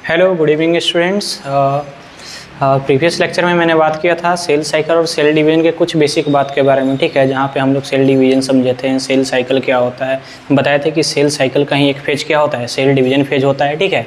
Hello good evening students. Previous lecture में मैंने बात किया था सेल साइकिल और सेल डिवीजन के कुछ बेसिक बात के बारे में, ठीक है। जहाँ पे हम लोग सेल डिवीजन समझे थे, सेल साइकिल क्या होता है, बताए थे कि सेल साइकिल का ही एक फेज क्या होता है, सेल डिवीजन फेज होता है, ठीक है।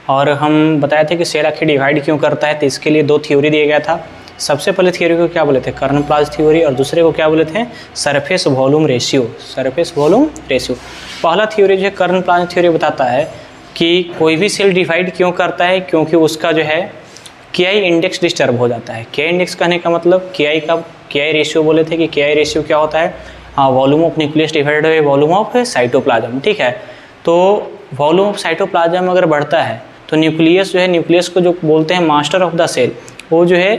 और हम बताए थे कि सेल आखिर डिवाइड क्यों करता है, तो इसके लिए दो थ्योरी दिया गया था। सबसे पहले थ्योरी को क्या बोले थे, कर्न प्लाज थ्योरी, और दूसरे को क्या बोले थे, surface volume ratio, surface volume ratio. पहला थ्योरी जो है कर्न प्लाज थ्योरी बताता है कि कोई भी सेल डिवाइड क्यों करता है, क्योंकि उसका जो है के आई इंडेक्स डिस्टर्ब हो जाता है। के आई इंडेक्स कहने का मतलब के आई रेशियो बोले थे कि के आई रेशियो क्या होता है, volume of nucleus divided by volume of cytoplasm, ठीक है। तो वॉल्यूम ऑफ साइटोप्लाज्म अगर बढ़ता है तो न्यूक्लियस जो है, न्यूक्लियस को जो बोलते हैं मास्टर ऑफ द सेल, वो जो है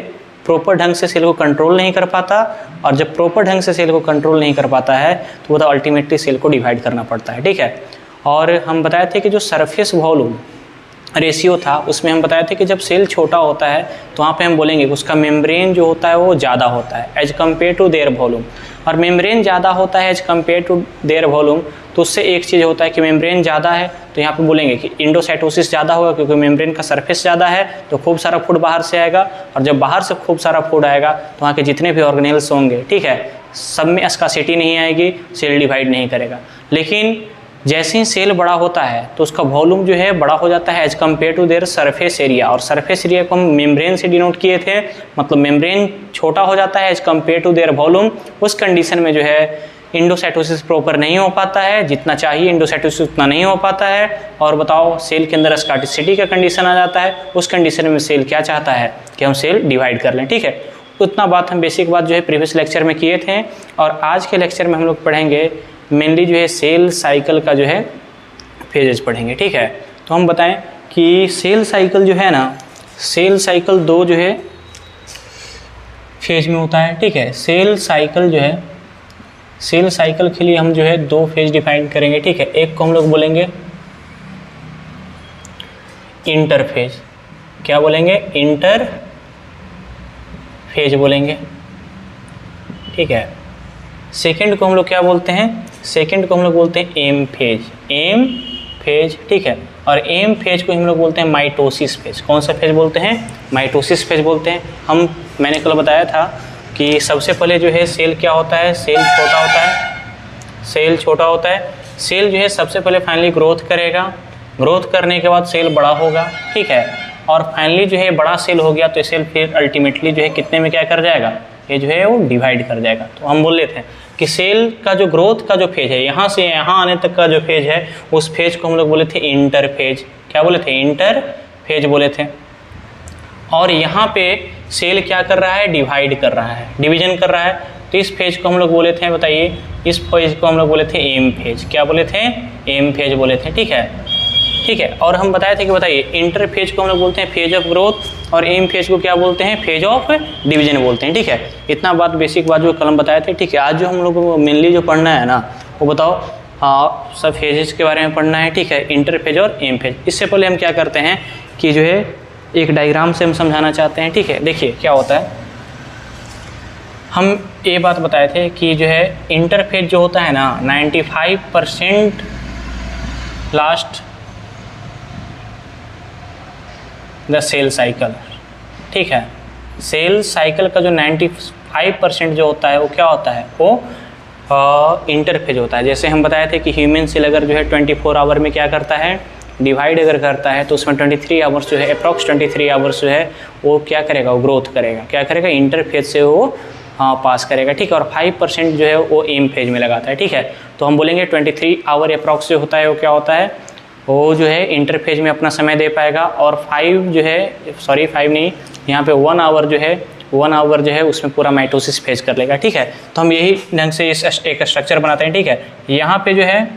प्रॉपर ढंग से सेल को कंट्रोल नहीं कर पाता, और जब प्रॉपर ढंग से सेल को कंट्रोल नहीं कर पाता है तो वो तो अल्टीमेटली सेल को डिवाइड करना पड़ता है, ठीक है। और हम बताए थे कि जो सरफेस वॉल्यूम रेशियो था उसमें हम बताए थे कि जब सेल छोटा होता है तो वहाँ पे हम बोलेंगे कि उसका मेम्ब्रेन जो होता है वो ज़्यादा होता है as compare to their volume, और मेम्ब्रेन ज़्यादा होता है as compare to their volume, तो उससे एक चीज़ होता है कि मेम्ब्रेन ज़्यादा है तो यहाँ पे बोलेंगे कि इंडोसाइटोसिस ज़्यादा होगा, क्योंकि मेम्ब्रेन का सरफेस ज़्यादा है तो खूब सारा फूड बाहर से आएगा, और जब बाहर से खूब सारा फूड आएगा तो वहाँ के जितने भी ऑर्गेनेल्स होंगे, ठीक है, सब में स्कासिटी नहीं आएगी, सेल डिवाइड नहीं करेगा। लेकिन जैसे ही सेल बड़ा होता है तो उसका वॉल्यूम जो है बड़ा हो जाता है as compare to their surface area, और सरफेस एरिया को हम मेम्ब्रेन से डिनोट किए थे, मतलब मेम्ब्रेन छोटा हो जाता है as compare to their volume. उस कंडीशन में जो है इंडोसाइटोसिस प्रॉपर नहीं हो पाता है, जितना चाहिए इंडोसाइटोसिस उतना नहीं हो पाता है, और बताओ सेल के अंदर स्कार्टिसिटी का कंडीशन आ जाता है। उस कंडीशन में सेल क्या चाहता है कि हम सेल डिवाइड कर लें, ठीक है। उतना बात हम बेसिक बात जो है प्रीवियस लेक्चर में किए थे, और आज के लेक्चर में हम लोग पढ़ेंगे मेनली जो है सेल साइकिल का जो है फेजेस पढ़ेंगे, ठीक है। तो हम बताएं कि सेल साइकिल जो है ना, सेल साइकिल दो जो है फेज में होता है, ठीक है। सेल साइकिल जो है, सेल साइकिल के लिए हम जो है दो फेज डिफाइन करेंगे, ठीक है। एक को हम लोग बोलेंगे इंटरफेज, क्या बोलेंगे, इंटर फेज बोलेंगे, ठीक है। सेकंड को हम लोग क्या बोलते हैं, सेकंड को हम लोग बोलते हैं एम फेज, एम फेज, ठीक है। और एम फेज को हम लोग बोलते हैं माइटोसिस फेज। कौन सा फेज बोलते हैं, माइटोसिस फेज बोलते हैं। मैंने कल बताया था कि सबसे पहले जो है सेल क्या होता है, सेल छोटा होता है, सेल छोटा होता है। सेल जो है सबसे पहले फाइनली ग्रोथ करेगा, ग्रोथ करने के बाद सेल बड़ा होगा, ठीक है। और फाइनली जो है बड़ा सेल हो गया तो सेल फिर अल्टीमेटली जो है कितने में क्या कर जाएगा, ये जो है वो डिवाइड कर जाएगा। तो हम बोल लेते हैं कि सेल का जो ग्रोथ का जो फेज है, यहाँ से यहाँ आने तक का जो फेज है, उस फेज को हम लोग बोले थे इंटर फेज। क्या बोले थे, इंटर फेज बोले थे। और यहाँ पे सेल क्या कर रहा है, डिवाइड कर रहा है, डिवीजन कर रहा है, तो इस फेज को हम लोग बोले थे, बताइए, इस फेज को हम लोग बोले थे एम फेज। क्या बोले थे, एम फेज बोले थे, ठीक है, ठीक है। और हम बताए थे कि बताइए इंटर फेज को हम लोग बोलते हैं फेज ऑफ ग्रोथ, और एम फेज को क्या बोलते हैं, फेज ऑफ डिवीजन बोलते हैं, ठीक है। इतना बात बेसिक बात जो कल बताए थे, ठीक है। आज जो हम लोग को मेनली जो पढ़ना है ना, वो बताओ, हाँ, सब फेजेस के बारे में पढ़ना है, ठीक है, इंटर फेज और एम फेज। इससे पहले हम क्या करते हैं कि जो है एक डायग्राम से हम समझाना चाहते हैं, ठीक है। देखिए क्या होता है, हम ये बात बताए थे कि जो है इंटर फेज जो होता है ना, 95% लास्ट द सेल साइकिल, ठीक है। सेल साइकिल का जो 95% जो होता है वो क्या होता है, वो इंटरफेज होता है। जैसे हम बताए थे कि ह्यूमन सेल अगर जो है 24 आवर में क्या करता है, डिवाइड अगर करता है, तो उसमें 23 आवर्स जो है, अप्रॉक्स 23 आवर्स जो है वो क्या करेगा, वो ग्रोथ करेगा, क्या करेगा, इंटरफेज से वो पास करेगा, ठीक है। और 5% जो है वो एम फेज में लगाता है, ठीक है। तो हम बोलेंगे 23 आवर अप्रॉक्स जो होता है वो क्या होता है, वो जो है इंटरफेज में अपना समय दे पाएगा। और 5 जो है, सॉरी 5 नहीं, यहाँ पे 1 आवर जो है, 1 आवर जो है उसमें पूरा माइटोसिस फेज कर लेगा, ठीक है। तो हम यही ढंग से इस एक स्ट्रक्चर बनाते हैं, ठीक है। यहाँ पे जो है,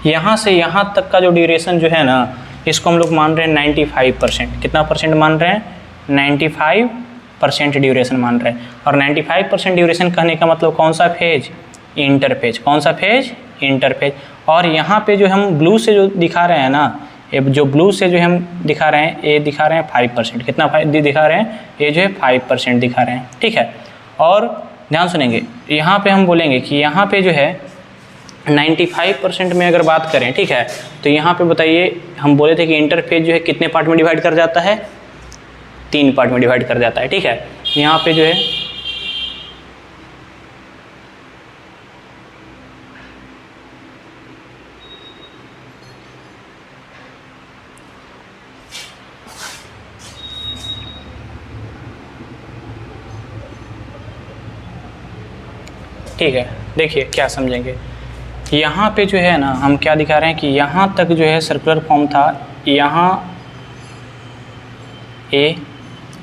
यहाँ से यहाँ तक का जो ड्यूरेशन जो है ना, इसको हम लोग मान रहे हैं 95%। कितना परसेंट मान रहे हैं, 95% ड्यूरेशन मान रहे हैं। और 95% ड्यूरेशन कहने का मतलब कौन सा फेज, इंटरफेज। कौन सा फेज, इंटरफेज। और यहाँ पे जो हम ब्लू से जो दिखा रहे हैं ना, ये जो ब्लू से जो हम दिखा रहे हैं, ये दिखा रहे हैं 5%। कितना दिखा रहे हैं, ये जो है 5% दिखा रहे हैं, ठीक है। और ध्यान सुनेंगे, यहाँ पे हम बोलेंगे कि यहाँ पे जो है 95% में अगर बात करें, ठीक है, तो यहाँ पे बताइए, हम बोले थे कि इंटरफेज जो है कितने पार्ट में डिवाइड कर जाता है, 3 पार्ट में डिवाइड कर जाता है, ठीक है। यहाँ पे जो है ठीक है, देखिए क्या समझेंगे, यहाँ पे जो है ना हम क्या दिखा रहे हैं कि यहाँ तक जो है सर्कुलर फॉर्म था, यहाँ ए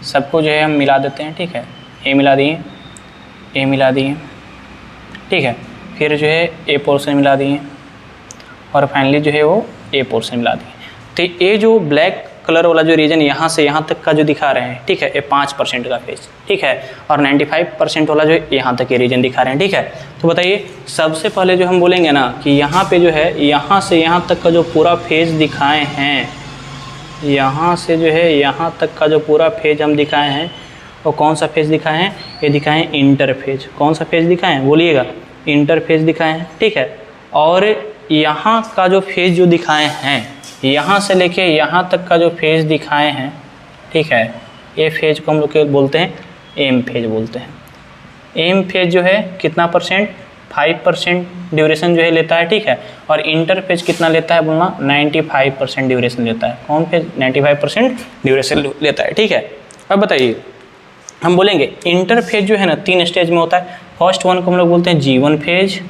सबको जो है हम मिला देते हैं, ठीक है, ए मिला दिए, ए मिला दिए, ठीक है, फिर जो है ए पोर्शन मिला दिए और फाइनली जो है वो ए पोर्शन मिला दिए। तो ये जो ब्लैक कलर वाला जो रीजन यहाँ से यहाँ तक का जो दिखा रहे हैं, ठीक है, ये 5% का फेज, ठीक है, और 95% वाला जो यहाँ तक ये रीजन दिखा रहे हैं, ठीक है। तो बताइए सबसे पहले जो हम बोलेंगे ना कि यहाँ पे जो है यहाँ से यहाँ तक का जो पूरा फेज दिखाए हैं, यहाँ से जो है यहाँ तक का जो पूरा फेज हम दिखाए हैं, वो कौन सा फेज दिखाए हैं, ये दिखाए हैं इंटरफेज। कौन सा फेज दिखाए हैं बोलिएगा, इंटरफेज दिखाए हैं, ठीक है। और यहाँ का जो फेज जो दिखाए हैं, यहाँ से लेके यहाँ तक का जो फेज दिखाए हैं, ठीक है, ये फेज को हम लोग बोलते हैं एम फेज बोलते हैं। एम फेज जो है कितना परसेंट, 5% ड्यूरेशन जो है लेता है, ठीक है, और इंटरफेज कितना लेता है बोलना, 95% ड्यूरेशन लेता है। कौन फेज 95% ड्यूरेशन लेता है, ठीक है। अब बताइए हम बोलेंगे इंटरफेज जो है ना 3 स्टेज में होता है। फर्स्ट वन को हम लोग बोलते हैं G1 फेज,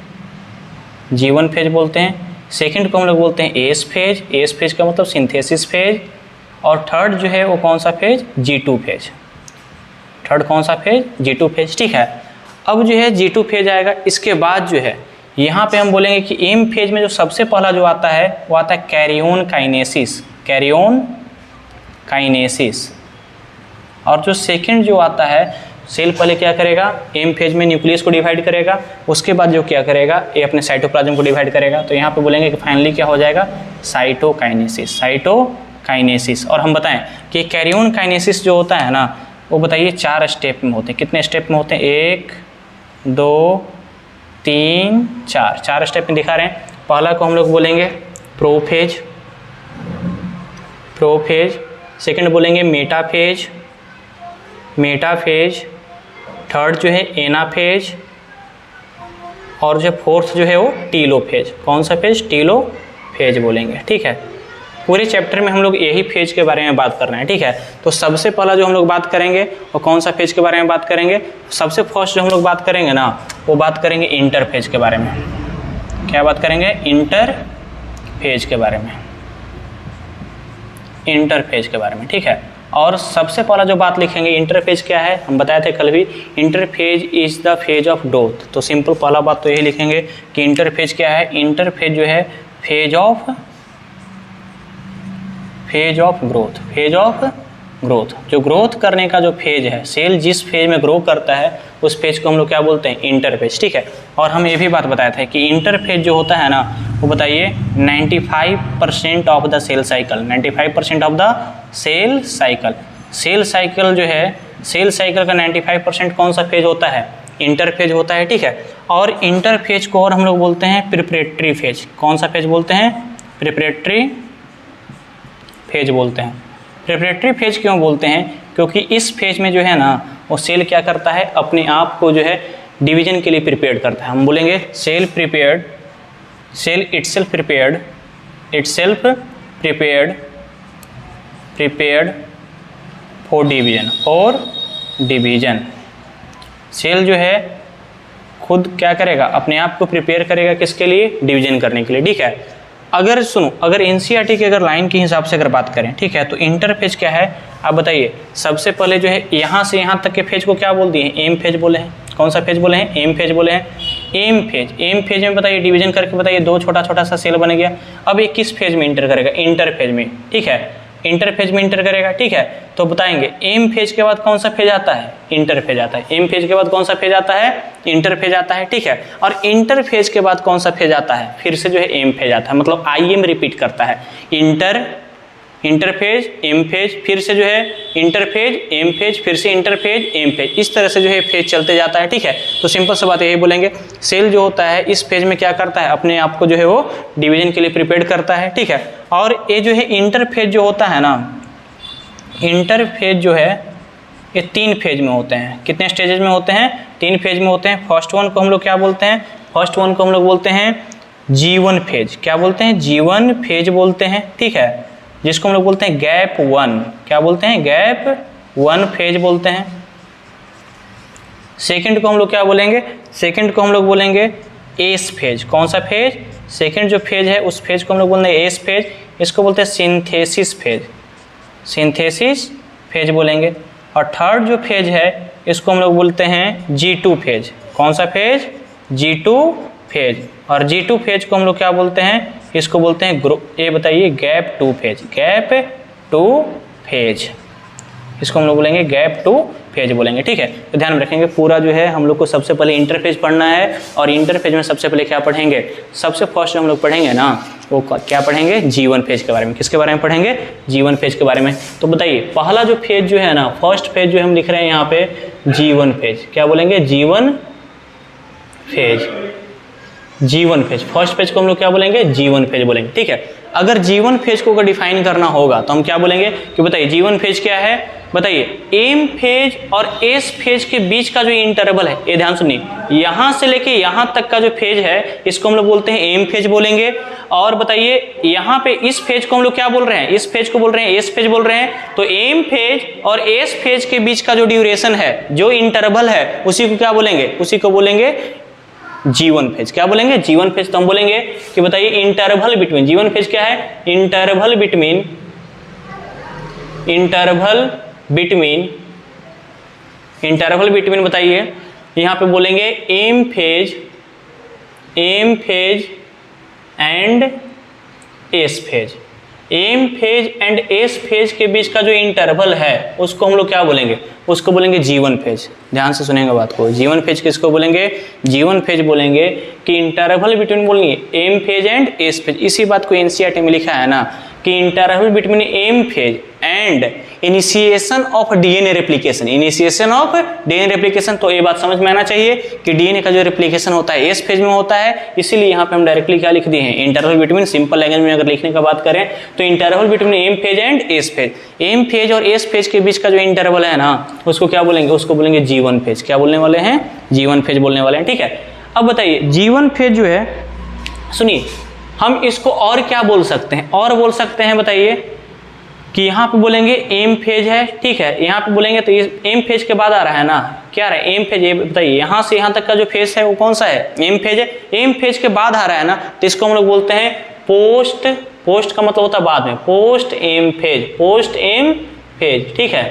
G1 फेज बोलते हैं। सेकंड को हम लोग बोलते हैं एस फेज, एस फेज का मतलब सिंथेसिस फेज। और थर्ड जो है वो कौन सा फेज, G2 फेज। थर्ड कौन सा फेज, G2 फेज, ठीक है। अब जो है G2 फेज आएगा, इसके बाद जो है यहाँ पे हम बोलेंगे कि एम फेज में जो सबसे पहला जो आता है वो आता है कैरियोन काइनेसिस, कैरियोन काइनेसिस। और जो सेकंड जो आता है, सेल पहले क्या करेगा, एम फेज में न्यूक्लियस को डिवाइड करेगा, उसके बाद जो क्या करेगा, ये अपने साइटोप्लाज्म को डिवाइड करेगा। तो यहाँ पे बोलेंगे कि फाइनली क्या हो जाएगा, साइटोकाइनेसिस, साइटोकाइनेसिस। और हम बताएं कि कैरियोन काइनेसिस जो होता है ना, वो बताइए 4 स्टेप में होते हैं। कितने स्टेप में होते हैं, 1 2 3 4, 4 स्टेप में दिखा रहे हैं। पहला को हम लोग बोलेंगे प्रोफेज, प्रोफेज। सेकंड बोलेंगे मेटाफेज, मेटाफेज। थर्ड जो है एनाफेज, और जो फोर्थ जो है वो टीलोफेज। कौन सा फेज, टीलोफेज बोलेंगे, ठीक है। पूरे चैप्टर में हम लोग यही फेज के बारे में बात कर रहे हैं, ठीक है। तो सबसे पहला जो हम लोग बात करेंगे वो कौन सा फेज के बारे में बात करेंगे, सबसे फर्स्ट जो हम लोग बात करेंगे ना, वो बात करेंगे इंटरफेज के बारे में। क्या बात करेंगे, इंटरफेज के बारे में, इंटरफेज के बारे में, ठीक है। और सबसे पहला जो बात लिखेंगे इंटरफेज क्या है, हम बताए थे कल भी, interphase is the phase of growth. तो सिंपल पहला बात तो यही लिखेंगे कि इंटरफेज क्या है, इंटरफेज जो है phase of growth, phase of growth. जो ग्रोथ करने का जो फेज है, सेल जिस फेज में ग्रो करता है उस फेज को हम लोग क्या बोलते हैं, इंटरफेज, ठीक है। और हम ये भी बात बताए थे कि इंटरफेज जो होता है ना, वो बताइए 95% of the cell cycle, 95% of the cell cycle. Cell cycle जो है, सेल साइकिल का 95% कौन सा फेज होता है, इंटरफेज होता है, ठीक है। और इंटरफेज को और हम लोग बोलते हैं प्रिपरेटरी फेज। कौन सा फेज बोलते हैं, प्रिपरेटरी फेज बोलते हैं। प्रिपरेटरी फेज क्यों बोलते हैं, क्योंकि इस फेज में जो है ना, वो सेल क्या करता है, अपने आप को जो है डिवीजन के लिए प्रिपेयर करता है। हम बोलेंगे cell prepared, cell itself prepared, itself prepared, prepared for division, for division. Cell जो है खुद क्या करेगा, अपने आप को प्रिपेयर करेगा किसके लिए, डिवीजन करने के लिए, ठीक है। अगर सुनो, अगर एनसीईआरटी की अगर लाइन के हिसाब से अगर बात करें, ठीक है, तो इंटरफेज क्या है, आप बताइए। सबसे पहले जो है यहाँ से यहाँ तक के फेज को क्या बोल दिए, एम फेज बोले हैं। कौन सा फेज बोले हैं, एम फेज बोले हैं। एम फेज, एम फेज में बताइए डिवीजन करके बताइए 2 छोटा छोटा सा सेल बन गया। अब ये किस फेज में इंटर करेगा, इंटरफेज में, ठीक है, इंटरफेज में इंटर करेगा, ठीक है। तो बताएंगे एम फेज के बाद कौन सा फेज आता है, इंटरफेज आता है। एम फेज के बाद कौन सा फेज आता है, इंटरफेज आता है, ठीक है। और इंटरफेज के बाद कौन सा फेज आता है, फिर से जो है एम फेज आता है। मतलब IM रिपीट करता है, इंटर इंटरफेज, एम फेज, फिर से जो है इंटरफेज, एम फेज, फिर से इंटरफेज, एम फेज, इस तरह से जो है फेज चलते जाता है। ठीक है, तो सिंपल सा बात यही बोलेंगे, सेल जो होता है इस फेज में क्या करता है, अपने आप को जो है वो डिवीजन के लिए प्रिपेयर करता है। ठीक है, और ये जो है इंटरफेज जो होता है ना, इंटरफेज जो है ये 3 फेज में होते हैं। कितने स्टेजेस में होते हैं? 3 फेज में होते हैं। फर्स्ट वन को हम लोग क्या बोलते हैं? फर्स्ट वन को हम लोग बोलते हैं G1 फेज। क्या बोलते हैं? G1 फेज बोलते हैं। ठीक है, जिसको हम लोग बोलते हैं गैप 1। क्या बोलते हैं? गैप 1 फेज बोलते हैं। सेकंड को हम लोग क्या बोलेंगे? सेकंड को हम लोग बोलेंगे एस फेज। कौन सा फेज? सेकंड जो फेज है उस फेज को हम लोग बोलते हैं एस फेज। इसको बोलते हैं सिंथेसिस फेज, सिंथेसिस फेज बोलेंगे। और थर्ड जो फेज है इसको हम लोग बोलते हैं G2 फेज। कौन सा फेज? G2 phase. और G2 फेज को हम लोग क्या बोलते हैं? इसको बोलते हैं ये बताइए गैप 2 फेज, गैप 2 फेज। इसको हम लोग बोलेंगे गैप 2 फेज बोलेंगे। ठीक है, तो ध्यान रखेंगे पूरा जो है हम लोग को सबसे पहले इंटरफेज पढ़ना है। और इंटरफेज में सबसे पहले क्या पढ़ेंगे? सबसे फर्स्ट जो हम लोग पढ़ेंगे ना वो क्या पढ़ेंगे? G1 फेज के बारे में। किसके बारे में पढ़ेंगे? G1 फेज के बारे में। तो बताइए पहला जो फेज जो है ना, फर्स्ट फेज जो हम लिख रहे हैं यहाँ पे G1 फेज। क्या बोलेंगे? G1 phase, G1 phase. First phase को हम लोग क्या बोलेंगे? G1 फेज बोलेंगे। ठीक है, अगर G1 फेज को अगर डिफाइन करना होगा तो हम क्या बोलेंगे कि बताइए G1 फेज क्या है? बताइए एम फेज और एस फेज के बीच का जो इंटरवल है, ये ध्यान सुनिए, यहाँ से लेके यहाँ तक का जो फेज है इसको हम लोग बोलते हैं एम फेज बोलेंगे। और बताइए यहाँ पे इस फेज को हम लोग क्या बोल रहे हैं? इस फेज को बोल रहे हैं एस फेज बोल रहे हैं। तो एम फेज और एस फेज के बीच का जो ड्यूरेशन है, जो इंटरवल है, उसी को क्या बोलेंगे? उसी को बोलेंगे G1 फेज। क्या बोलेंगे? G1 phase. तो हम बोलेंगे कि बताइए इंटरवल बिटवीन, G1 फेज क्या है? Interval between, interval between, interval between बताइए यहाँ पे बोलेंगे M phase, M phase and S phase. M phase and S phase के बीच का जो इंटरवल है उसको हम लोग क्या बोलेंगे? उसको बोलेंगे G1 फेज। ध्यान से सुनेंगे बात को। G1 फेज किसको बोलेंगे? G1 फेज बोलेंगे कि इंटरवल बिटवीन बोलेंगे M phase and S phase. इसी बात को NCERT में लिखा है ना कि interval between M phase and initiation of DNA replication, initiation of DNA replication. तो ये बात समझ में आना चाहिए कि डीएनए का जो रेप्लिकेशन होता है एस फेज में होता है, इसीलिए यहाँ पे हम डायरेक्टली क्या लिख दिए हैं? Interval between. सिंपल लैंग्वेज में अगर लिखने का बात करें तो interval between M phase and S phase. M phase और एस फेज के बीच का जो इंटरवल है ना उसको क्या बोलेंगे? उसको बोलेंगे G1 फेज। क्या बोलने वाले हैं? G1 फेज बोलने वाले हैं। ठीक है, अब बताइए G1 फेज जो है, सुनिए हम इसको और क्या बोल सकते हैं? और बोल सकते हैं बताइए कि यहाँ पे बोलेंगे एम फेज है। ठीक है, यहाँ पे बोलेंगे तो ये एम फेज के बाद आ रहा है ना, क्या आ रहा है? M phase. ये बताइए यहाँ से यहाँ तक का जो फेज है वो कौन सा है? एम फेज है। एम फेज के बाद आ रहा है ना, तो इसको हम लोग बोलते हैं पोस्ट। पोस्ट का मतलब होता है बाद में, post M phase, post M phase. ठीक है,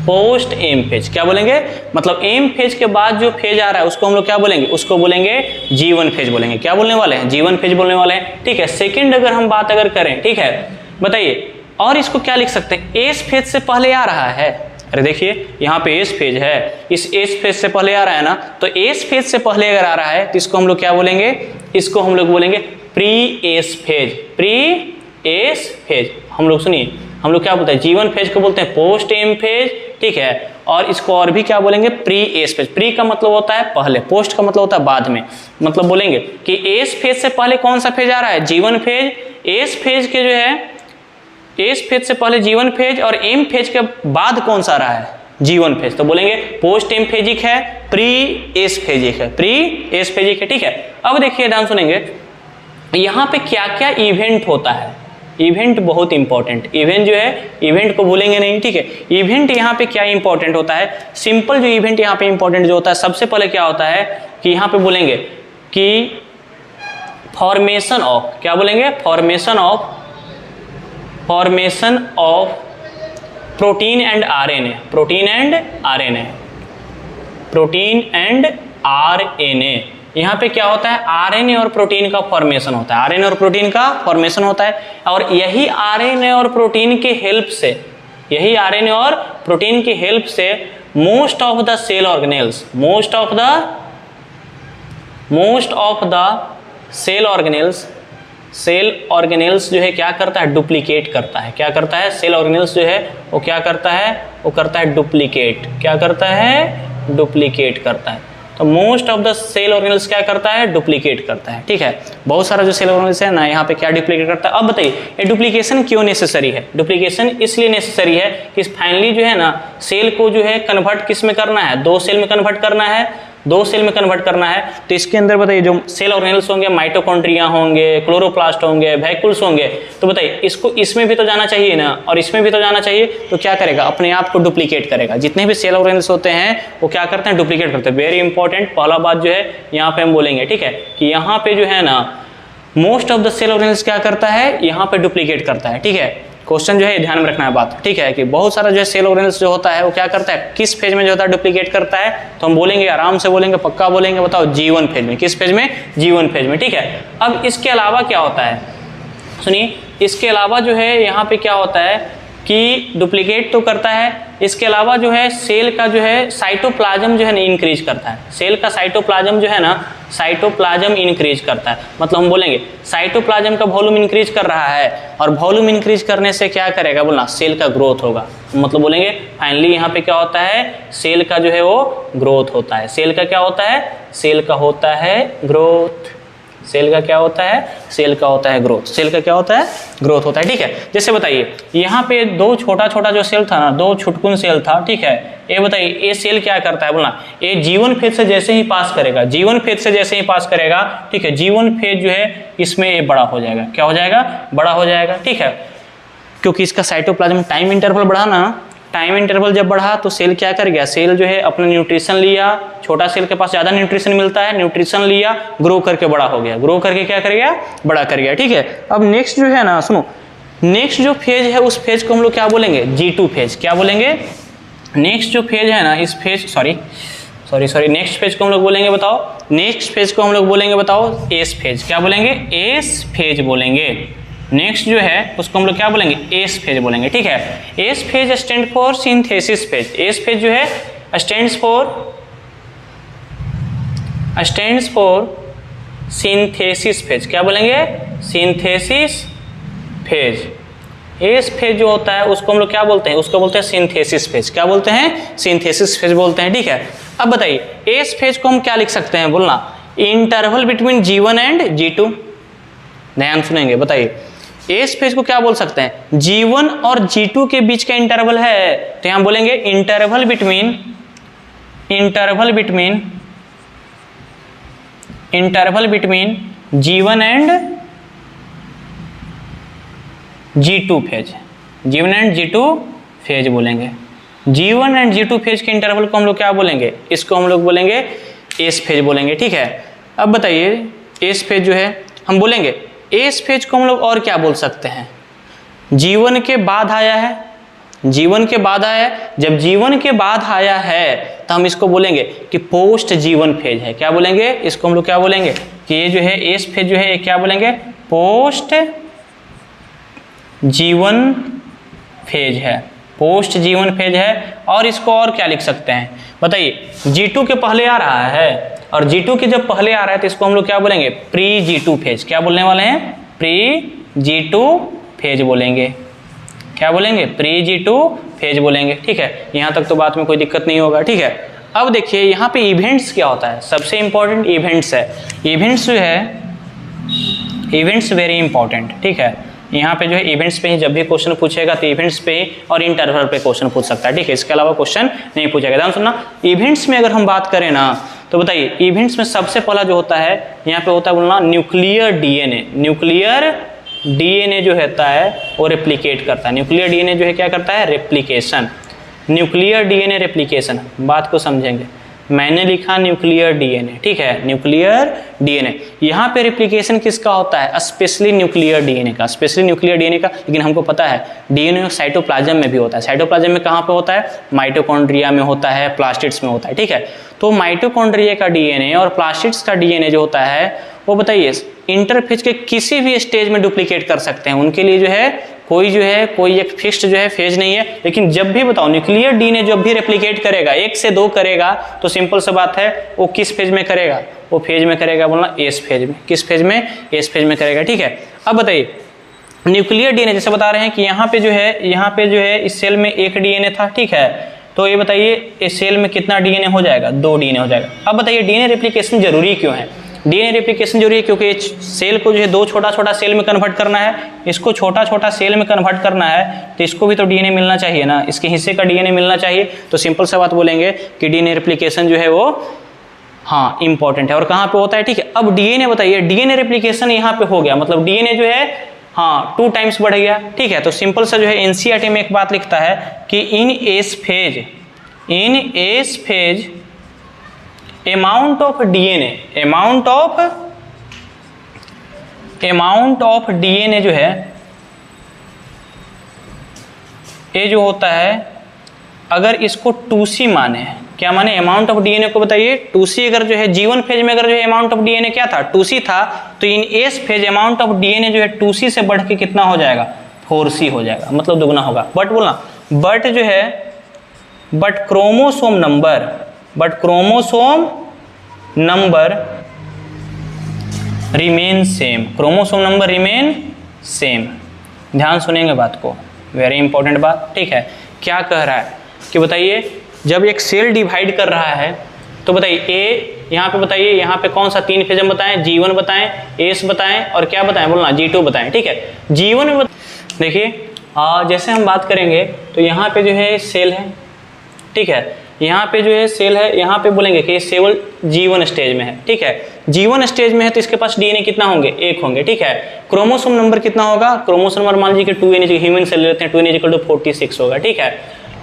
पोस्ट एम फेज। क्या बोलेंगे? मतलब एम फेज के बाद जो फेज आ रहा है उसको हम लोग क्या बोलेंगे? उसको बोलेंगे G1 फेज बोलेंगे। क्या बोलने वाले हैं? G1 फेज बोलने वाले हैं। ठीक है, सेकंड अगर हम बात अगर करें, ठीक है बताइए, और इसको क्या लिख सकते हैं? एस फेज से पहले आ रहा है। अरे देखिए यहाँ पे एस फेज है, इस एस फेज से पहले आ रहा है ना, तो एस फेज से पहले अगर आ रहा है तो इसको हम लोग क्या बोलेंगे? इसको हम लोग बोलेंगे pre S phase, pre S phase. हम लोग सुनिए, हम लोग क्या बोलते हैं? G1 फेज को बोलते हैं पोस्ट एम फेज। ठीक है, और इसको और भी क्या बोलेंगे? Pre S phase. प्री का मतलब होता है पहले, पोस्ट का मतलब होता है बाद में। मतलब बोलेंगे कि एस फेज से पहले कौन सा फेज आ रहा है? G1 phase. एस फेज के जो है, एस फेज से पहले G1 फेज, और एम फेज के बाद कौन सा आ रहा है? G1 phase. तो बोलेंगे पोस्ट एम फेजिक है, प्री एस फेजिक है, प्री एस फेजिक है। ठीक है, अब देखिए ध्यान सुनेंगे यहाँ पे क्या क्या इवेंट होता है। इवेंट बहुत इंपॉर्टेंट, इवेंट जो है, इवेंट को भूलेंगे नहीं। ठीक है, इवेंट यहाँ पे क्या इंपॉर्टेंट होता है? सिंपल जो इवेंट यहाँ पे इंपॉर्टेंट जो होता है, सबसे पहले क्या होता है कि यहाँ पे बोलेंगे कि फॉर्मेशन ऑफ, क्या बोलेंगे? Formation of, formation of protein and RNA, protein and RNA, protein and RNA. यहाँ पे क्या होता है? आरएनए और प्रोटीन का फॉर्मेशन होता है, आरएनए और प्रोटीन का फॉर्मेशन होता है। और यही आरएनए और प्रोटीन के हेल्प से, यही आरएनए और प्रोटीन की हेल्प से most of the cell organelles, most of the cell organelles cell organelles जो है क्या करता है, डुप्लीकेट करता है। क्या करता है, सेल ऑर्गेनेल्स जो है वो क्या करता है, वो करता है डुप्लीकेट। क्या करता है, डुप्लीकेट करता है। तो most of the cell organelles क्या करता है, डुप्लीकेट करता है। ठीक है, बहुत सारा जो सेल ऑर्गेनेल्स है ना यहाँ पे क्या डुप्लीकेट करता है। अब बताइए ये डुप्लीकेशन क्यों नेसेसरी है। डुप्लीकेशन इसलिए नेसेसरी है कि फाइनली जो है ना सेल को जो है कन्वर्ट किस में करना है, 2 सेल में कन्वर्ट करना है, 2 सेल में कन्वर्ट करना है। तो इसके अंदर बताइए जो सेल ऑर्गेनेल्स होंगे, माइटोकॉन्ड्रिया होंगे, क्लोरोप्लास्ट होंगे, वैक्यूल्स होंगे। तो बताइए इसको इसमें भी तो जाना चाहिए ना, और इसमें भी तो जाना चाहिए। तो क्या करेगा, अपने आप को डुप्लीकेट करेगा। जितने भी सेल ऑर्गेनेल्स होते हैं वो क्या करते हैं, डुप्लीकेट करते हैं। वेरी इंपॉर्टेंट पहला बात जो है यहाँ पे हम बोलेंगे, ठीक है, कि यहाँ पे जो है ना most of the cell organelles क्या करता है, यहाँ पे डुप्लीकेट करता है। ठीक है, क्वेश्चन जो है ध्यान में रखना है बात, ठीक है, कि बहुत सारा जो है सेल ऑर्गेनेल्स जो होता है वो क्या करता है, किस फेज में जो होता है डुप्लीकेट करता है। तो हम बोलेंगे, आराम से बोलेंगे, पक्का बोलेंगे, बताओ G1 फेज में। किस फेज में, G1 फेज में। ठीक है, अब इसके अलावा क्या होता है, सुनिए, इसके अलावा जो है यहाँ पे क्या होता है कि डुप्लीकेट तो करता है, इसके अलावा जो है सेल का जो है साइटोप्लाज्म जो है ना इंक्रीज करता है। सेल का साइटोप्लाज्म जो है ना, साइटोप्लाज्म इंक्रीज करता है। मतलब हम बोलेंगे साइटोप्लाज्म का वॉल्यूम इंक्रीज कर रहा है, और वॉल्यूम इंक्रीज करने से क्या करेगा, बोलना सेल का ग्रोथ होगा। मतलब बोलेंगे फाइनली यहाँ पे क्या होता है, सेल का जो है वो ग्रोथ होता है। सेल का क्या होता है, सेल का होता है ग्रोथ। सेल का क्या होता है, सेल का होता है ग्रोथ। सेल का क्या होता है, ग्रोथ होता है। ठीक है, जैसे बताइए यहाँ पे 2 छोटा छोटा जो सेल था ना, 2 छुटकुन सेल था। ठीक है, ये बताइए ये सेल क्या करता है, बोलना ये G1 फेज से जैसे ही पास करेगा, G1 फेज से जैसे ही पास करेगा, ठीक है, G1 फेज जो है इसमें ये बड़ा हो जाएगा। क्या हो जाएगा, बड़ा हो जाएगा। ठीक है, क्योंकि इसका साइटोप्लाज्म टाइम इंटरवल बढ़ा ना, टाइम इंटरवल जब बढ़ा तो सेल क्या कर गया, सेल जो है अपना न्यूट्रिशन लिया, छोटा सेल के पास ज़्यादा न्यूट्रिशन मिलता है, न्यूट्रिशन लिया, ग्रो करके बड़ा हो गया, ग्रो करके क्या कर गया, बड़ा कर गया। ठीक है, अब नेक्स्ट जो है ना, सुनो, नेक्स्ट जो फेज है उस फेज को हम लोग क्या बोलेंगे, G2 फेज। क्या बोलेंगे, नेक्स्ट जो फेज है ना, इस फेज सॉरी नेक्स्ट फेज को हम लोग बोलेंगे, बताओ, नेक्स्ट फेज को हम लोग बोलेंगे, बताओ, एस फेज। क्या बोलेंगे, एस फेज बोलेंगे। नेक्स्ट जो है उसको हम लोग क्या बोलेंगे, एस फेज बोलेंगे। ठीक है, S phase stand for synthesis phase. S phase जो है स्टैंड्स फॉर सिंथेसिस फेज। क्या बोलेंगे, सिंथेसिस फेज। एस फेज जो होता है उसको हम लोग क्या बोलते हैं, उसको बोलते हैं सिंथेसिस फेज। क्या बोलते हैं, सिंथेसिस फेज बोलते हैं। ठीक है, अब बताइए एस फेज को हम क्या लिख सकते हैं, बोलना interval between G1 and G2। ध्यान सुनेंगे, बताइए एस फेज को क्या बोल सकते हैं, G1 और G2 के बीच का इंटरवल है, तो यहां बोलेंगे interval between G1 and G2 phase. G1 and G2 phase बोलेंगे। G1 एंड G2 फेज के इंटरवल को हम लोग क्या बोलेंगे, इसको हम लोग बोलेंगे एस फेज बोलेंगे। ठीक है, अब बताइए एस फेज जो है हम बोलेंगे, एस फेज को हम लोग और क्या बोल सकते हैं, G1 के बाद आया है, G1 के बाद आया है। जब G1 के बाद आया है तो हम इसको बोलेंगे कि पोस्ट G1 फेज है। क्या बोलेंगे, इसको हम लोग क्या बोलेंगे कि ये जो है एस फेज जो है ये क्या बोलेंगे, पोस्ट G1 फेज है, पोस्ट G1 फेज है। और इसको और क्या लिख सकते हैं, बताइए, G2 के पहले आ रहा है, और G2 के जब पहले आ रहा है तो इसको हम लोग क्या बोलेंगे, प्री G2 फेज। क्या बोलने वाले हैं, प्री G2 फेज बोलेंगे। क्या बोलेंगे, प्री G2 फेज बोलेंगे। ठीक है, यहाँ तक तो बात में कोई दिक्कत नहीं होगा। ठीक है, अब देखिए यहाँ पे इवेंट्स क्या होता है, सबसे इंपॉर्टेंट इवेंट्स है। इवेंट्स जो है, इवेंट्स वेरी इंपॉर्टेंट। ठीक है, यहाँ पे जो है इवेंट्स पे ही जब भी क्वेश्चन पूछेगा तो इवेंट्स पे ही और इंटरवल पे क्वेश्चन पूछ सकता है। ठीक है, इसके अलावा क्वेश्चन नहीं पूछेगा। ध्यान सुनना, इवेंट्स में अगर हम बात करें ना, तो बताइए इवेंट्स में सबसे पहला जो होता है यहाँ पे होता है, बोलना न्यूक्लियर डीएनए। न्यूक्लियर डीएनए जो होता है वो रेप्लिकेट करता है। न्यूक्लियर डीएनए जो है क्या करता है, रेप्लिकेशन। न्यूक्लियर डीएनए रेप्लिकेशन, बात को समझेंगे। मैंने लिखा न्यूक्लियर डीएनए, ठीक है, न्यूक्लियर डीएनए। यहाँ पे रेप्लिकेशन किसका होता है, स्पेशली न्यूक्लियर डीएनए का, स्पेशली न्यूक्लियर डीएनए का। लेकिन हमको पता है डीएनए साइटोप्लाज्म में भी होता है। साइटोप्लाज्म में कहाँ पे होता है, माइटोकॉन्ड्रिया में होता है, प्लास्टिड्स में होता है। ठीक है, तो माइटोकॉन्ड्रिया का डीएनए और प्लास्टिड्स का डीएनए जो होता है वो बताइए इंटरफेज के किसी भी स्टेज में डुप्लीकेट कर सकते हैं। उनके लिए जो है कोई एक फिक्स्ड जो है फेज नहीं है। लेकिन जब भी बताओ न्यूक्लियर डीएनए जब भी रेप्लिकेट करेगा, 1 से 2 करेगा, तो सिंपल सा बात है वो किस फेज में करेगा, वो फेज में करेगा बोलना एस फेज में। किस फेज में? एस फेज में करेगा, ठीक है। अब बताइए न्यूक्लियर डीएनए, जैसे बता रहे हैं कि यहाँ पे जो है इस सेल में एक डीएनए था, ठीक है। तो ये बताइए इस सेल में कितना डीएनए हो जाएगा? 2 डीएनए हो जाएगा। अब बताइए डीएनए रेप्लिकेशन जरूरी क्यों है? डीएनए रेप्लिकेशन जरूरी है क्योंकि सेल को जो है 2 छोटा सेल में कन्वर्ट करना है, इसको छोटा सेल में कन्वर्ट करना है, तो इसको भी तो डीएनए मिलना चाहिए ना, इसके हिस्से का डीएनए मिलना चाहिए। तो सिंपल सा बात बोलेंगे कि डीएनए रेप्लिकेशन जो है वो हाँ इंपॉर्टेंट है। और कहाँ पे होता है? ठीक है। अब डीएनए बताइए, डीएनए रेप्लिकेशन यहाँ पे हो गया, मतलब डीएनए जो है हाँ 2 टाइम्स बढ़ गया, ठीक है। तो सिंपल सा जो है एनसीईआरटी में एक बात लिखता है कि in S phase amount of DNA जो है ये जो होता है, अगर इसको 2C माने, क्या माने? अमाउंट ऑफ डीएनए को बताइए 2C अगर जो है G1 फेज में अगर जो है अमाउंट ऑफ डीएनए क्या था? 2C था, तो in S phase amount of DNA जो है 2C से बढ़ के कितना हो जाएगा? 4C हो जाएगा, मतलब दुगना होगा। बट बोलना बट जो है chromosome number remain same, chromosome number remain same. ध्यान सुनेंगे बात को, वेरी इंपॉर्टेंट बात, ठीक है। क्या कह रहा है कि बताइए जब एक सेल डिवाइड कर रहा है तो बताइए ए यहाँ पे बताइए, यहाँ पे कौन सा 3 फेज हम बताएं? G1 बताएं, एस बताएं और क्या बताएं? बोलना G2 बताएं, ठीक है। G1 में देखिए जैसे हम बात करेंगे तो यहाँ पे जो है सेल है, ठीक है। यहाँ पे जो है सेल है, यहाँ पे बोलेंगे कि सेल G1 स्टेज में है, ठीक है। G1 स्टेज में है तो इसके पास डीएनए कितना होंगे? 1 होंगे, ठीक है। क्रोमोसोम नंबर कितना होगा? क्रोमोसोम नंबर मान लीजिए कि 2n, ह्यूमन सेल लेते हैं 2n = 46 होगा, ठीक है।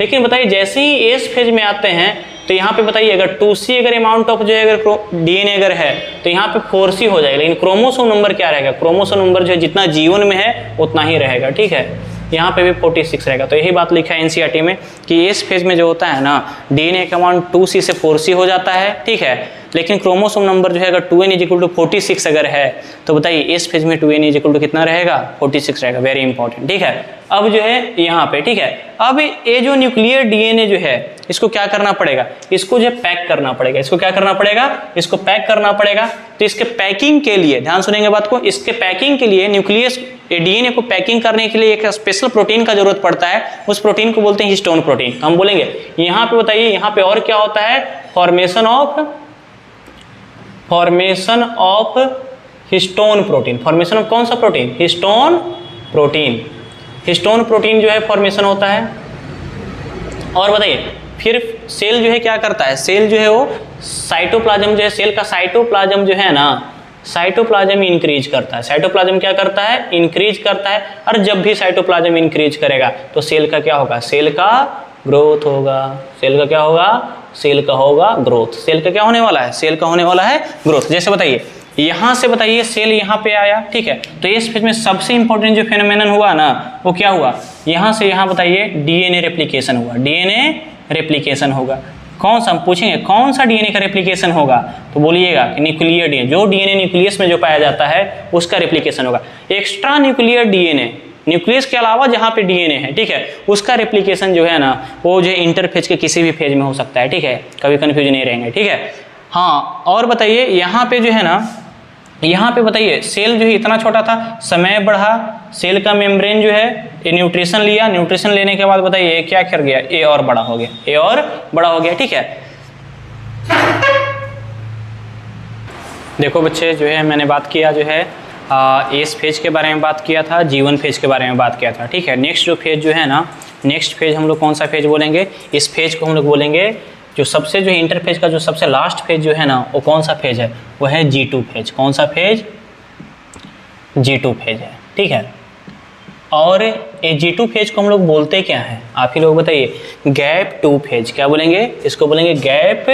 लेकिन बताइए जैसे ही एस फेज में आते हैं तो यहाँ पे बताइए अगर 2C अगर अमाउंट ऑफ जो है अगर डीएनए अगर है तो यहाँ पे 4C हो जाएगा, लेकिन क्रोमोसोम नंबर क्या रहेगा? क्रोमोसोम नंबर जो है जितना G1 में है उतना ही रहेगा, ठीक है। यहाँ पे भी 46 रहेगा। तो यही बात लिखा है एनसीईआरटी में कि एस फेज में जो होता है ना डीएनए का अमाउंट 2C से 4C हो जाता है, ठीक है। लेकिन क्रोमोसोम नंबर जो है अगर 2n = 46 अगर है तो बताइए एस फेज में 2n = कितना रहेगा? 46 रहेगा, वेरी इंपॉर्टेंट, ठीक है। अब जो है यहाँ पे, ठीक है, अब ये जो न्यूक्लियर डीएनए जो है इसको क्या करना पड़ेगा? इसको जो पैक करना पड़ेगा। इसको क्या करना पड़ेगा? इसको पैक करना पड़ेगा। तो इसके पैकिंग के लिए ध्यान सुनेंगे बात को, इसके पैकिंग के लिए न्यूक्लियस डीएनए को पैकिंग करने के लिए एक स्पेशल प्रोटीन का जरूरत पड़ता है। उस प्रोटीन को बोलते हैं हिस्टोन प्रोटीन। हम बोलेंगे यहाँ पे बताइए यहाँ पे और क्या होता है? Formation of histone protein. Formation of कौन सा protein? Histone protein. Histone protein जो है फॉर्मेशन होता है। और बताइए फिर सेल जो है क्या करता है? सेल जो है वो साइटोप्लाज्म जो है, सेल का साइटोप्लाज्म जो है ना, साइटोप्लाज्म इंक्रीज करता है। साइटोप्लाज्म क्या करता है? इंक्रीज करता है। और जब भी साइटोप्लाज्म इंक्रीज करेगा तो सेल का क्या होगा? सेल का ग्रोथ होगा। सेल का क्या होगा? सेल का होगा ग्रोथ। सेल का क्या होने वाला है? सेल का होने वाला है ग्रोथ। जैसे बताइए यहाँ से बताइए सेल यहाँ पे आया, ठीक है। तो इस फेज में सबसे इंपॉर्टेंट जो फेनोमेनन हुआ ना वो क्या हुआ? यहाँ से यहाँ बताइए डीएनए रेप्लिकेशन हुआ। डीएनए रेप्लिकेशन होगा। कौन सा? हम पूछेंगे कौन सा डीएनए का रेप्लिकेशन होगा तो बोलिएगा कि न्यूक्लियर डीएनए। जो डीएनए न्यूक्लियस में जो पाया जाता है उसका रेप्लिकेशन होगा। एक्स्ट्रा न्यूक्लियर डीएनए, न्यूक्लियस के अलावा जहाँ पे डीएनए है, ठीक है, उसका रेप्लिकेशन जो है ना वो जो इंटरफेज के किसी भी फेज में हो सकता है, ठीक है। कभी कंफ्यूज नहीं रहेंगे, ठीक है। हाँ और बताइए यहाँ पे जो है ना, यहाँ पे बताइए सेल जो है इतना छोटा था, समय बढ़ा, सेल का मेम्ब्रेन जो है ये न्यूट्रिशन लिया, न्यूट्रिशन लेने के बाद बताइए क्या कर गया? ए और बड़ा हो गया, ए और बड़ा हो गया, ठीक है। देखो बच्चे जो है मैंने बात किया जो है एस फेज के बारे में बात किया था, G1 फेज के बारे में बात किया था, ठीक है। नेक्स्ट जो फेज जो है ना, नेक्स्ट फेज हम लोग कौन सा फेज बोलेंगे? इस फेज को हम लोग बोलेंगे जो सबसे जो इंटरफेज का जो सबसे लास्ट फेज जो है ना वो कौन सा फेज है? वो है G2 फेज। कौन सा फेज? G2 फेज है, ठीक है। और ये G2 फेज को हम लोग बोलते क्या है? आप ही लोग बताइए। Gap 2 phase. क्या बोलेंगे इसको? बोलेंगे गैप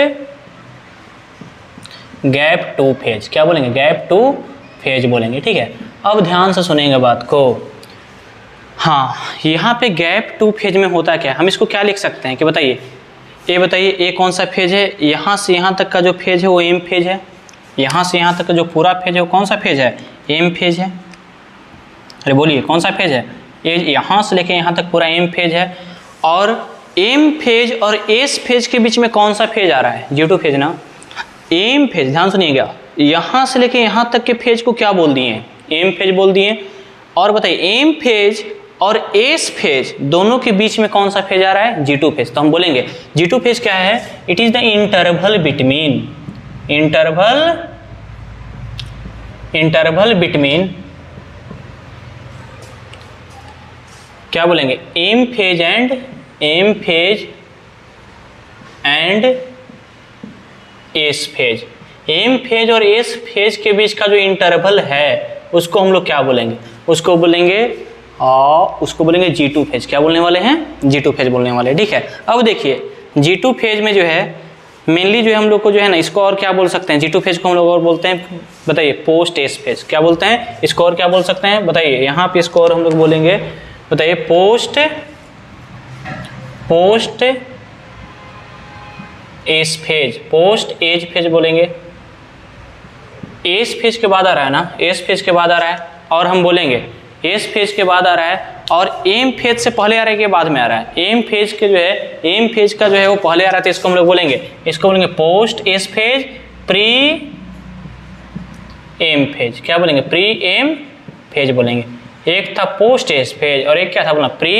2 फेज। क्या बोलेंगे? गैप 2 फेज बोलेंगे, ठीक है। अब ध्यान से सुनेंगे बात को। हाँ यहाँ पे गैप 2 फेज में होता क्या? हम इसको क्या लिख सकते हैं कि बताइए ये बताइए ये कौन सा फेज है? यहाँ से यहाँ तक का जो फेज है वो एम फेज है। यहाँ से यहाँ तक का जो पूरा फेज है वो कौन सा फेज है? एम फेज है। अरे बोलिए कौन सा फेज है? ये यहाँ से लेके यहाँ तक पूरा एम फेज है। और एम फेज और एस फेज के बीच में कौन सा फेज आ रहा है? G2 फेज ना। एम फेज, ध्यान सुनिएगा, यहाँ से लेके यहाँ तक के फेज को क्या बोल दिए? एम फेज बोल दिए। और बताइए एम फेज और एस फेज दोनों के बीच में कौन सा फेज आ रहा है? G2 phase. तो हम बोलेंगे G2 फेज क्या है? It is the interval between क्या बोलेंगे? M phase and S phase. M phase और एस फेज के बीच का जो इंटरवल है उसको हम लोग क्या बोलेंगे? उसको बोलेंगे G2 फेज। क्या बोलने वाले हैं? G2 फेज बोलने वाले। ठीक है, अब देखिए G2 फेज में जो है मेनली जो है हम लोग को जो है ना, इसको और क्या बोल सकते हैं? G2 फेज को हम लोग और बोलते हैं, बताइए, पोस्ट एस फेज। क्या बोलते हैं इसको? और क्या बोल सकते हैं बताइए? यहाँ पे इसको और हम लोग बोलेंगे, बताइए, post S phase, post S phase बोलेंगे। एस फेज के बाद आ रहा है ना, एस फेज के बाद आ रहा है, और हम बोलेंगे एस फेज के बाद आ रहा है, और एम फेज से पहले आ रहा है कि बाद में आ रहा है? एम फेज के जो है, एम फेज का जो है वो पहले आ रहा है, तो इसको हम लोग बोलेंगे, post S phase pre M phase. क्या बोलेंगे? प्री एम फेज बोलेंगे। एक था पोस्ट एस फेज और एक क्या था बोला? Pre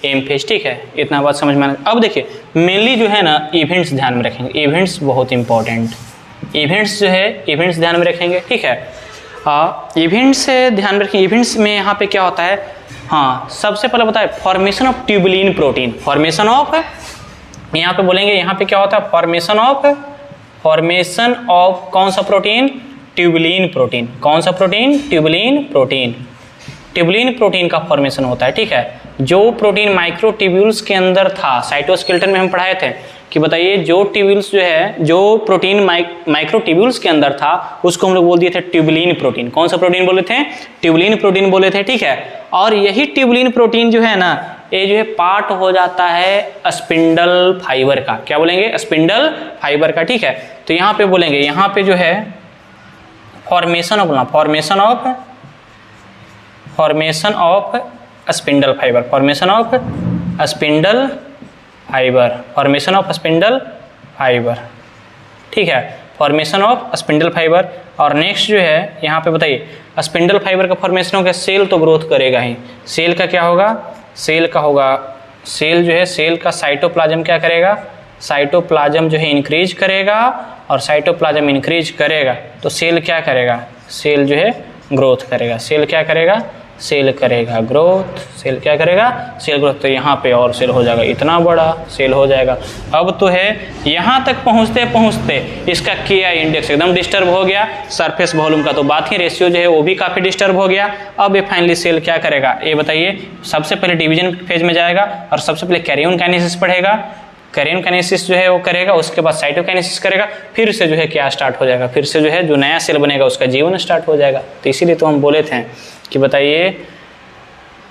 M phase. ठीक है, इतना बात समझ में आना। अब देखिए मेनली जो है ना इवेंट्स ध्यान में रखेंगे, इवेंट्स बहुत इंपॉर्टेंट, इवेंट्स जो है इवेंट्स ध्यान में रखेंगे। ठीक है, इवेंट्स ध्यान में रखेंगे। इवेंट्स में यहाँ पे क्या होता है? हाँ, सबसे पहले बताए formation of tubulin protein. Formation of, यहाँ पे बोलेंगे, यहाँ पे क्या होता है? फॉर्मेशन ऑफ कौन सा प्रोटीन? Tubulin protein. कौन सा protein? Tubulin protein. Tubulin protein का फॉर्मेशन होता है। ठीक है, जो प्रोटीन माइक्रोट्यूब्यूल्स के अंदर था, साइटोस्केलेटन में हम पढ़ाए थे कि बताइए जो ट्यूब्यूल्स जो है, जो प्रोटीन माइक्रोट्यूब्यूल्स के अंदर था उसको हम लोग बोल दिए थे ट्यूबुलिन प्रोटीन। कौन सा प्रोटीन बोले थे? ट्यूबुलिन प्रोटीन बोले थे। ठीक है, और यही ट्यूबुलिन प्रोटीन जो है ना, ये जो है पार्ट हो जाता है स्पिंडल फाइबर का। क्या बोलेंगे? स्पिंडल फाइबर का। ठीक है, तो यहाँ पे बोलेंगे, यहाँ पे जो है formation of spindle fibre, formation of spindle fibre. ठीक है, फॉर्मेशन ऑफ स्पिंडल फाइबर। और नेक्स्ट जो है यहाँ पे बताइए, स्पिंडल फाइबर का फॉर्मेशन होगा, सेल तो ग्रोथ करेगा ही। सेल का क्या होगा? सेल जो है, सेल का साइटोप्लाज्म क्या करेगा? साइटोप्लाज्म जो है इंक्रीज करेगा, और साइटोप्लाज्म इंक्रीज करेगा तो सेल क्या करेगा? सेल जो है ग्रोथ करेगा। सेल क्या करेगा? सेल करेगा ग्रोथ। सेल क्या करेगा? Cell growth. तो यहाँ पे और सेल हो जाएगा, इतना बड़ा सेल हो जाएगा। अब तो है यहाँ तक पहुँचते इसका KI इंडेक्स एकदम डिस्टर्ब हो गया, सरफेस वॉल्यूम का तो बात ही, रेशियो जो है वो भी काफ़ी डिस्टर्ब हो गया। अब ये फाइनली सेल क्या करेगा? ये बताइए, सबसे पहले डिवीजन फेज में जाएगा और सबसे पहले कैरियन काइनेसिस पढ़ेगा। कैरियन काइनेसिस जो है वो करेगा, उसके बाद साइटोकाइनेसिस करेगा, फिर से जो है क्या स्टार्ट हो जाएगा? फिर से जो है जो नया सेल बनेगा उसका जीवन स्टार्ट हो जाएगा। तो इसीलिए तो हम बोले थे कि बताइए,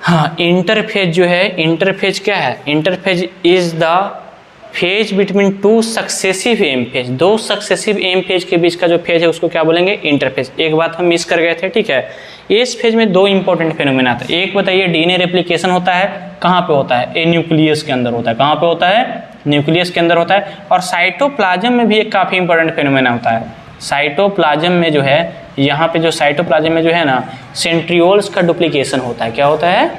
हाँ, इंटरफेज जो है, इंटरफेज क्या है? Interphase is the phase between two successive M phase. दो सक्सेसिव एम फेज के बीच का जो फेज है उसको क्या बोलेंगे? इंटरफेज। एक बात हम मिस कर गए थे। ठीक है, इस फेज में दो इंपॉर्टेंट फेनोमेना आता है। एक बताइए DNA रेप्लिकेशन होता है, कहाँ पे होता है? ए न्यूक्लियस के अंदर होता है। कहाँ पे होता है? न्यूक्लियस के अंदर होता है। और साइटोप्लाज्म में भी एक काफ़ी इंपॉर्टेंट फेनोमेना होता है। साइटोप्लाज्म में जो है, यहाँ पे जो साइटोप्लाज्म में जो है ना, सेंट्रियोल्स का डुप्लीकेशन होता है। क्या होता है?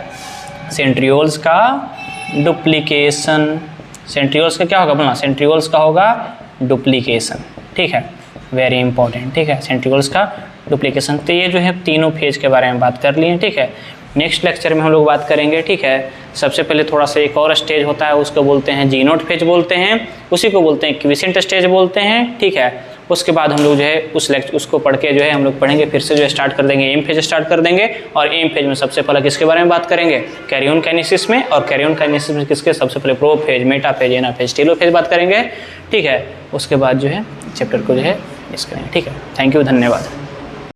सेंट्रियोल्स का डुप्लीकेशन। सेंट्रियोल्स का क्या होगा बोलना? सेंट्रियोल्स का होगा डुप्लीकेशन। ठीक है, वेरी इंपॉर्टेंट। ठीक है, सेंट्रियोल्स का डुप्लीकेशन। तो ये जो है तीनों फेज के बारे में बात कर लिए। ठीक है, नेक्स्ट लेक्चर में हम लोग बात करेंगे। ठीक है, सबसे पहले थोड़ा सा एक और स्टेज होता है, उसको बोलते हैं G0 फेज बोलते हैं, उसी को बोलते हैं क्विसेंट स्टेज बोलते हैं। ठीक है, उसके बाद हम लोग जो है उसको पढ़ के जो है हम लोग पढ़ेंगे, फिर से जो है स्टार्ट कर देंगे, एम फेज स्टार्ट कर देंगे। और एम फेज में सबसे पहले किसके बारे में बात करेंगे? कैरियन काइनेसिस में। और कैरियन काइनेसिस में किसके? सबसे पहले प्रो फेज, मेटा फेज, एना फेज, टेलो फेज बात करेंगे। ठीक है, उसके बाद जो है चैप्टर को जो है मिस करेंगे। ठीक है, थैंक यू, धन्यवाद।